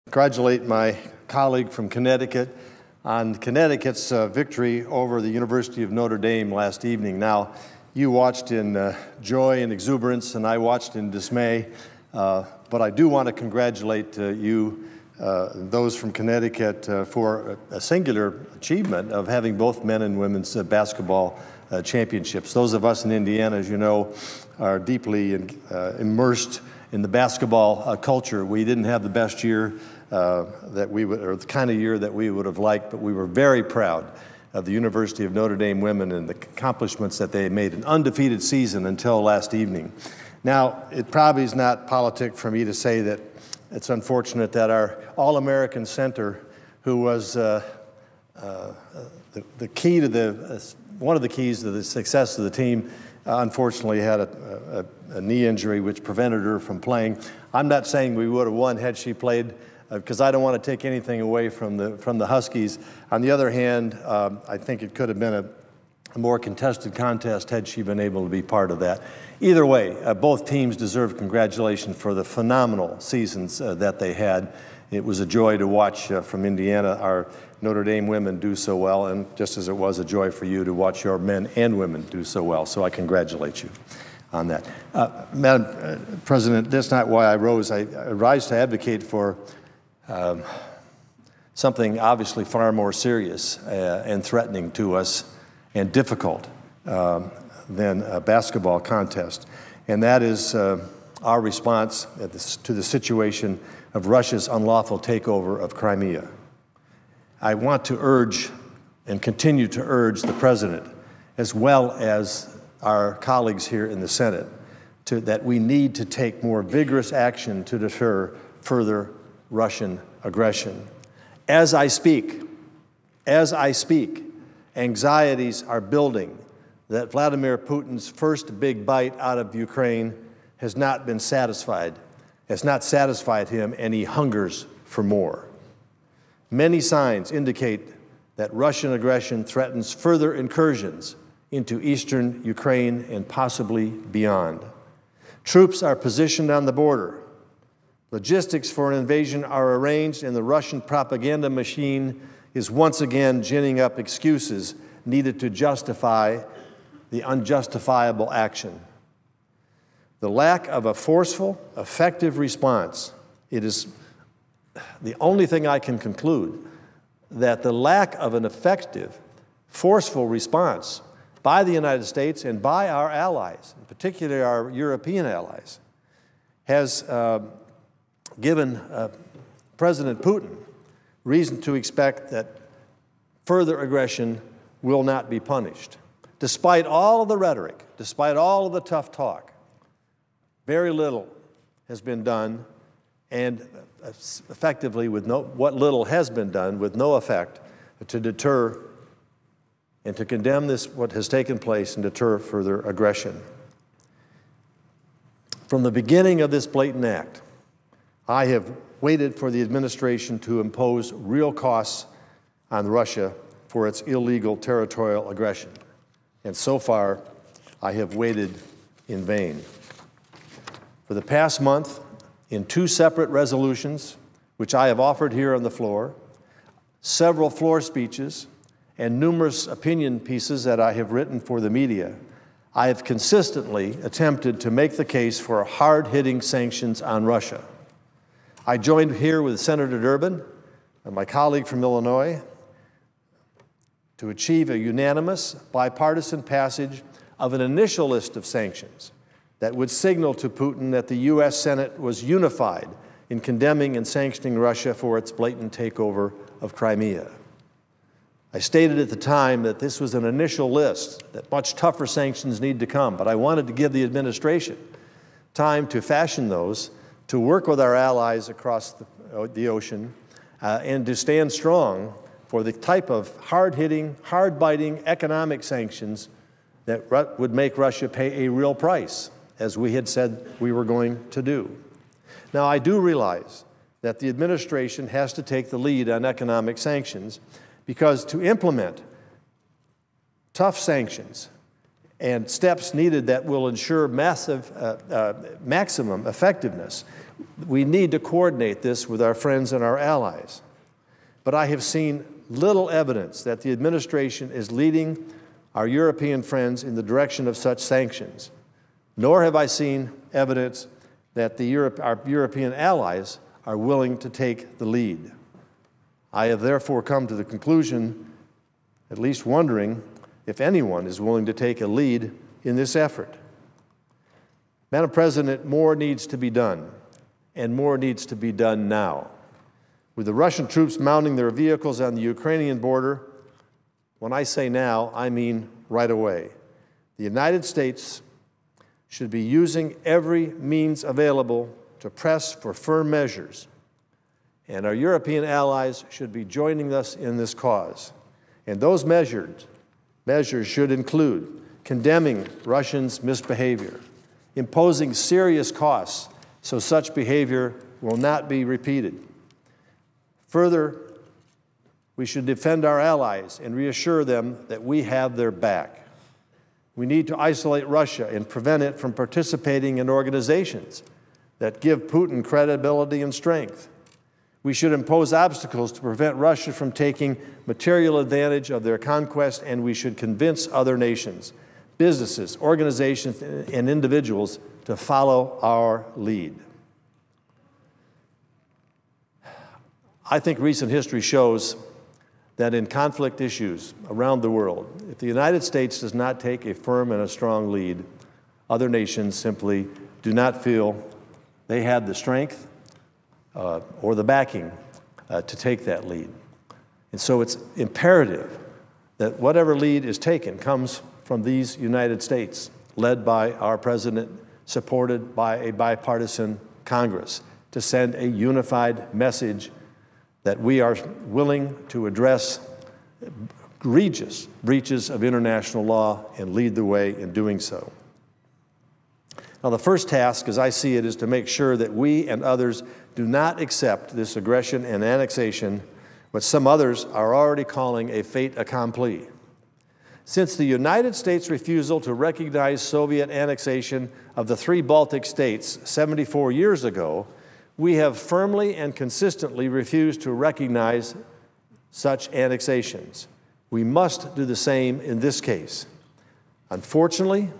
Congratulate my colleague from Connecticut on Connecticut's victory over the University of Notre Dame last evening. Now, you watched in joy and exuberance, and I watched in dismay, but I do want to congratulate those from Connecticut for a singular achievement of having both men and women's basketball championships. Those of us in Indiana, as you know, are deeply immersed in the basketball culture. We didn't have the best year that we would, or the kind of year that we would have liked, but we were very proud of the University of Notre Dame women and the accomplishments that they made. An undefeated season until last evening. Now, it probably is not politic for me to say that it's unfortunate that our All-American center, who was the key to one of the keys to the success of the team, unfortunately had a knee injury which prevented her from playing. I'm not saying we would have won had she played, because I don't want to take anything away from the Huskies. On the other hand, I think it could have been a more contested contest had she been able to be part of that. Either way, both teams deserve congratulations for the phenomenal seasons that they had. It was a joy to watch from Indiana our Notre Dame women do so well, and just as it was a joy for you to watch your men and women do so well. So I congratulate you on that. Madam President, that's not why I rose. I rise to advocate for something obviously far more serious and threatening to us and difficult than a basketball contest, and that is our response to the situation of Russia's unlawful takeover of Crimea. I want to urge and continue to urge the President, as well as our colleagues here in the Senate, that we need to take more vigorous action to deter further Russian aggression. As I speak, anxieties are building that Vladimir Putin's first big bite out of Ukraine has not satisfied him, and he hungers for more. Many signs indicate that Russian aggression threatens further incursions into eastern Ukraine and possibly beyond. Troops are positioned on the border. Logistics for an invasion are arranged, and the Russian propaganda machine is once again ginning up excuses needed to justify the unjustifiable action. The lack of a forceful, effective response, it is the only thing I can conclude, that the lack of an effective, forceful response by the United States and by our allies, in particular our European allies, has given President Putin reason to expect that further aggression will not be punished. Despite all of the rhetoric, despite all of the tough talk, very little has been done, and effectively what little has been done with no effect to deter and to condemn what has taken place and deter further aggression. From the beginning of this blatant act, I have waited for the administration to impose real costs on Russia for its illegal territorial aggression. And so far, I have waited in vain. For the past month, in 2 separate resolutions, which I have offered here on the floor, several floor speeches, and numerous opinion pieces that I have written for the media, I have consistently attempted to make the case for hard-hitting sanctions on Russia. I joined here with Senator Durbin and my colleague from Illinois to achieve a unanimous bipartisan passage of an initial list of sanctions that would signal to Putin that the U.S. Senate was unified in condemning and sanctioning Russia for its blatant takeover of Crimea. I stated at the time that this was an initial list, that much tougher sanctions need to come, but I wanted to give the administration time to fashion those, to work with our allies across the ocean, and to stand strong for the type of hard-hitting, hard-biting economic sanctions that would make Russia pay a real price, as we had said we were going to do. Now, I do realize that the administration has to take the lead on economic sanctions, because to implement tough sanctions and steps needed that will ensure maximum effectiveness. We need to coordinate this with our friends and our allies. But I have seen little evidence that the administration is leading our European friends in the direction of such sanctions, nor have I seen evidence that our European allies are willing to take the lead. I have therefore come to the conclusion, at least wondering, if anyone is willing to take a lead in this effort. Madam President, more needs to be done, and more needs to be done now. With the Russian troops mounting their vehicles on the Ukrainian border, when I say now, I mean right away. The United States should be using every means available to press for firm measures, and our European allies should be joining us in this cause. And those measures should include condemning Russians' misbehavior, imposing serious costs so such behavior will not be repeated. Further, we should defend our allies and reassure them that we have their back. We need to isolate Russia and prevent it from participating in organizations that give Putin credibility and strength. We should impose obstacles to prevent Russia from taking material advantage of their conquest, and we should convince other nations, businesses, organizations, and individuals to follow our lead. I think recent history shows that in conflict issues around the world, if the United States does not take a firm and a strong lead, other nations simply do not feel they have the strength or the backing to take that lead. And so it's imperative that whatever lead is taken comes from these United States, led by our president, supported by a bipartisan Congress, to send a unified message that we are willing to address egregious breaches of international law and lead the way in doing so. Now, the first task, as I see it, is to make sure that we and others do not accept this aggression and annexation, what some others are already calling a fait accompli. Since the United States' refusal to recognize Soviet annexation of the 3 Baltic states 74 years ago, we have firmly and consistently refused to recognize such annexations. We must do the same in this case. Unfortunately,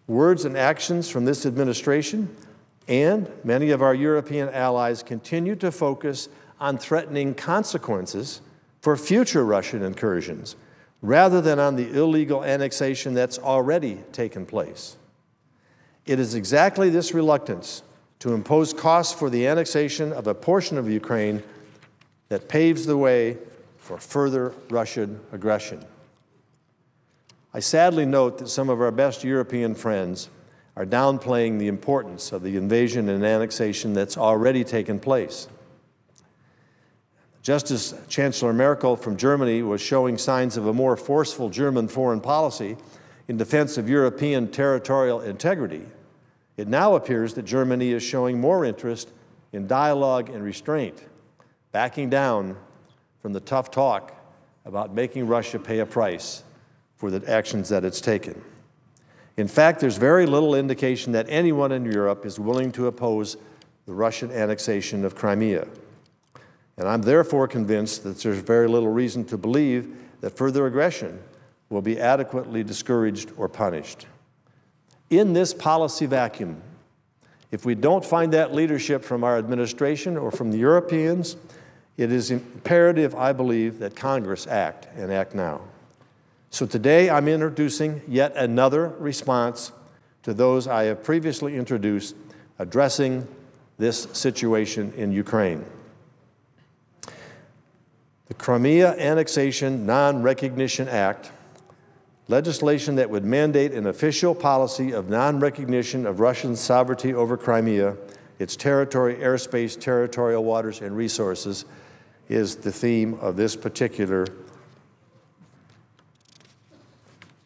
words and actions from this administration and many of our European allies continue to focus on threatening consequences for future Russian incursions, rather than on the illegal annexation that's already taken place. It is exactly this reluctance to impose costs for the annexation of a portion of Ukraine that paves the way for further Russian aggression. I sadly note that some of our best European friends are downplaying the importance of the invasion and annexation that's already taken place. Just as Chancellor Merkel from Germany was showing signs of a more forceful German foreign policy in defense of European territorial integrity, it now appears that Germany is showing more interest in dialogue and restraint, backing down from the tough talk about making Russia pay a price for the actions that it's taken. In fact, there's very little indication that anyone in Europe is willing to oppose the Russian annexation of Crimea. And I'm therefore convinced that there's very little reason to believe that further aggression will be adequately discouraged or punished. In this policy vacuum, if we don't find that leadership from our administration or from the Europeans, it is imperative, I believe, that Congress act, and act now. So today I'm introducing yet another response to those I have previously introduced addressing this situation in Ukraine. The Crimea Annexation Non-Recognition Act, legislation that would mandate an official policy of non-recognition of Russian sovereignty over Crimea, its territory, airspace, territorial waters, and resources, is the theme of this particular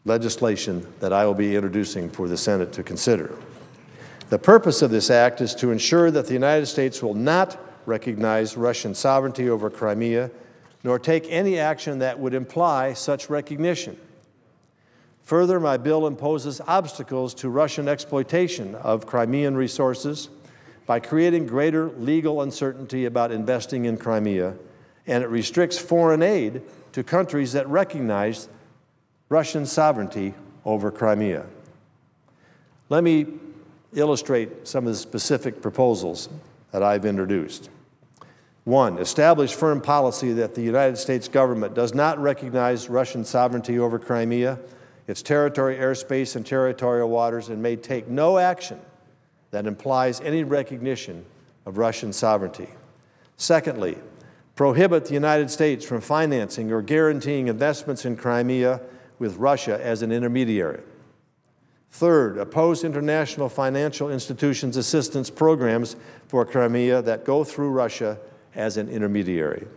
legislation that I will be introducing for the Senate to consider. The purpose of this act is to ensure that the United States will not recognize Russian sovereignty over Crimea, nor take any action that would imply such recognition. Further, my bill imposes obstacles to Russian exploitation of Crimean resources by creating greater legal uncertainty about investing in Crimea, and it restricts foreign aid to countries that recognize Russian sovereignty over Crimea. Let me illustrate some of the specific proposals that I've introduced. 1, establish firm policy that the United States government does not recognize Russian sovereignty over Crimea, its territory, airspace, and territorial waters, and may take no action that implies any recognition of Russian sovereignty. Secondly, prohibit the United States from financing or guaranteeing investments in Crimea with Russia as an intermediary. Third, oppose international financial institutions' assistance programs for Crimea that go through Russia as an intermediary.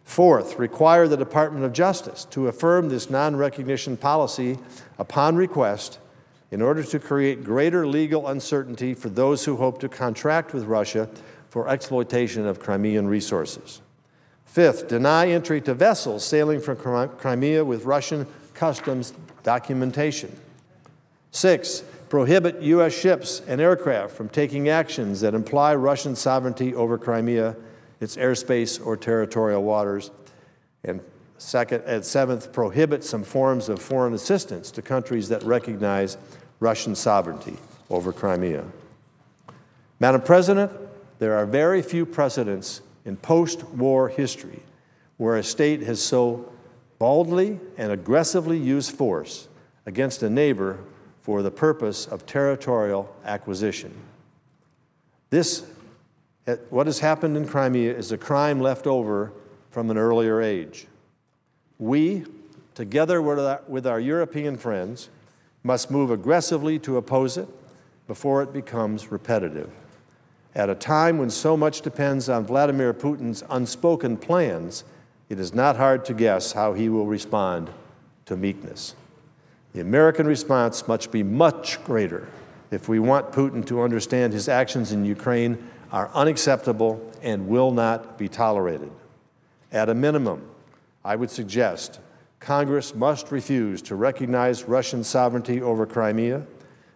Fourth, require the Department of Justice to affirm this non-recognition policy upon request in order to create greater legal uncertainty for those who hope to contract with Russia for exploitation of Crimean resources. Fifth, deny entry to vessels sailing from Crimea with Russian customs documentation. Sixth, prohibit U.S. ships and aircraft from taking actions that imply Russian sovereignty over Crimea, its airspace or territorial waters. And seventh, prohibit some forms of foreign assistance to countries that recognize Russian sovereignty over Crimea. Madam President, there are very few precedents in post-war history where a state has so boldly and aggressively used force against a neighbor for the purpose of territorial acquisition. What has happened in Crimea is a crime left over from an earlier age. We, together with our European friends, must move aggressively to oppose it before it becomes repetitive. At a time when so much depends on Vladimir Putin's unspoken plans, it is not hard to guess how he will respond to meekness. The American response must be much greater if we want Putin to understand his actions in Ukraine are unacceptable and will not be tolerated. At a minimum, I would suggest Congress must refuse to recognize Russian sovereignty over Crimea.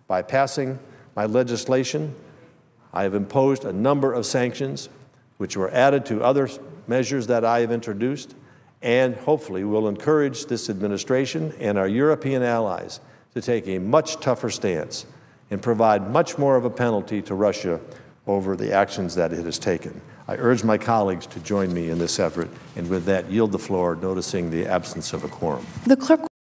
By passing my legislation, I have imposed a number of sanctions which were added to other measures that I have introduced, and hopefully will encourage this administration and our European allies to take a much tougher stance and provide much more of a penalty to Russia over the actions that it has taken. I urge my colleagues to join me in this effort, and with that, yield the floor, noticing the absence of a quorum. The clerk